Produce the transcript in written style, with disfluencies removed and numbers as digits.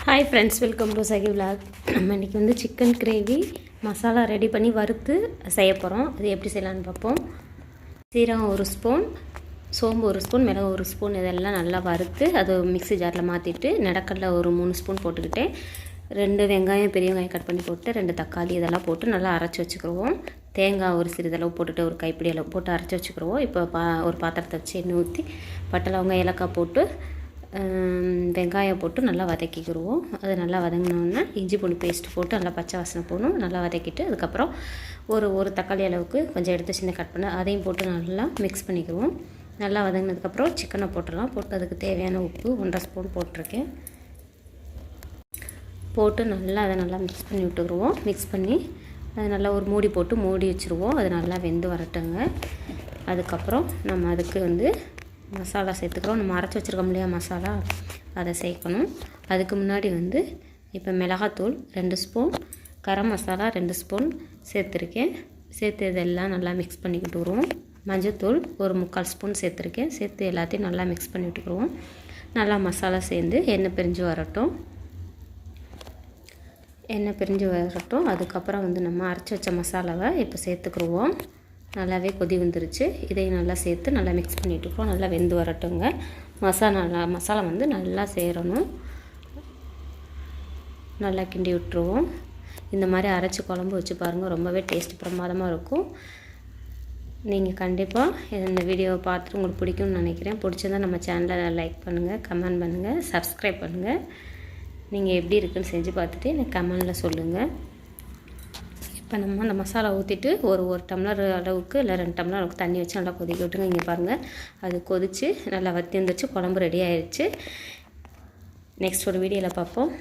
Hi friends, welcome to Sakhi vlog. நம்ம இன்றைக்கி வந்து சிக்கன் கிரேவி மசாலா ரெடி பண்ணி வறுத்து செய்ய போகிறோம். அது எப்படி செய்யலான்னு பார்ப்போம். சீரகம் 1 ஸ்பூன், சோம்பு 1 ஸ்பூன், மிளகு 1 ஸ்பூன், இதெல்லாம் நல்லா வறுத்து அது மிக்ஸி ஜாரில் மாற்றிட்டு நிலக்கடலை ஒரு 3 ஸ்பூன் போட்டுக்கிட்டேன். 2 வெங்காயம், பெரிய வெங்காயம் கட் பண்ணி போட்டு 2 தக்காளி இதெல்லாம் போட்டு நல்லா அரைச்சி வச்சுக்கிடுவோம். தேங்காய் ஒரு சிறிதளவு போட்டுட்டு ஒரு கைப்பிடி அளவு போட்டு அரைச்சி வச்சுக்கிடுவோம். இப்போ ஒரு பாத்திரத்தை வச்சு எண்ணெய் ஊற்றி பட்டை, லவங்கம், ஏலக்காய் போட்டு வெங்காயம் போட்டு நல்லா வதக்கிக்கிடுவோம். அது நல்லா வதங்கினோன்னா இஞ்சி பூண்டு பேஸ்ட்டு போட்டு நல்லா பச்சை வாசனை போகணும். நல்லா வதக்கிட்டு அதுக்கப்புறம் ஒரு தக்காளி அளவுக்கு கொஞ்சம் எடுத்து சின்ன கட் பண்ண அதையும் போட்டு நல்லா மிக்ஸ் பண்ணிக்கிடுவோம். நல்லா வதங்கினதுக்கப்புறம் சிக்கனை போட்டுடலாம். போட்டு அதுக்கு தேவையான உப்பு 1.5 ஸ்பூன் போட்டிருக்கேன். போட்டு நல்லா அதை நல்லா மிக்ஸ் பண்ணி விட்டுக்கிடுவோம். மிக்ஸ் பண்ணி அது நல்லா ஒரு மூடி போட்டு மூடி வச்சுருவோம். அது நல்லா வெந்து வரட்டுங்க. அதுக்கப்புறம் நம்ம அதுக்கு வந்து மசாலா சேர்த்துக்கிறோம். நம்ம அரைச்சி வச்சுருக்கோம் இல்லையா மசாலா, அதை சேர்க்கணும். அதுக்கு முன்னாடி வந்து இப்போ மிளகாத்தூள் 2 ஸ்பூன், கரம் மசாலா 2 ஸ்பூன் சேர்த்துருக்கேன். சேர்த்து இதெல்லாம் நல்லா மிக்ஸ் பண்ணிக்கிட்டு வருவோம். மஞ்சத்தூள் ஒரு 3/4 ஸ்பூன் சேர்த்துருக்கேன். சேர்த்து எல்லாத்தையும் நல்லா மிக்ஸ் பண்ணி விட்டுக்குருவோம். நல்லா மசாலா சேர்ந்து எண்ணெய் பிரிஞ்சு வரட்டும். அதுக்கப்புறம் வந்து நம்ம அரைச்சி வச்ச மசாலாவை இப்போ சேர்த்துக்குருவோம். நல்லாவே கொதி வந்துருச்சு. இதையும் நல்லா சேர்த்து நல்லா மிக்ஸ் பண்ணிட்டுருக்கோம். நல்லா வெந்து வரட்டுங்க. மசாலா வந்து நல்லா சேரணும். நல்லா கிண்டி விட்டுருவோம். இந்த மாதிரி அரைச்சி குழம்பு வச்சு பாருங்கள், ரொம்பவே டேஸ்ட் பிரமாதமாக இருக்கும். நீங்கள் கண்டிப்பாக இந்த வீடியோவை பார்த்துட்டு உங்களுக்கு பிடிக்கும்னு நினைக்கிறேன். பிடிச்சிருந்தால் நம்ம சேனலை லைக் பண்ணுங்கள், கமெண்ட் பண்ணுங்கள், சப்ஸ்கிரைப் பண்ணுங்கள். நீங்கள் எப்படி இருக்குன்னு செஞ்சு பார்த்துட்டு எனக்கு கமெண்டில் சொல்லுங்கள். இப்போ நம்ம அந்த மசாலா ஊற்றிட்டு ஒரு டம்ளர் அளவுக்கு இல்லை 2 டம்ளர் அளவுக்கு தண்ணி வச்சு நல்லா கொதிக்க விட்டுங்க. இங்கே பாருங்கள், அது கொதித்து நல்லா வற்றி வந்துருச்சு. குழம்பு ரெடி ஆயிடுச்சு. நெக்ஸ்ட் ஒரு வீடியோவில் பார்ப்போம்.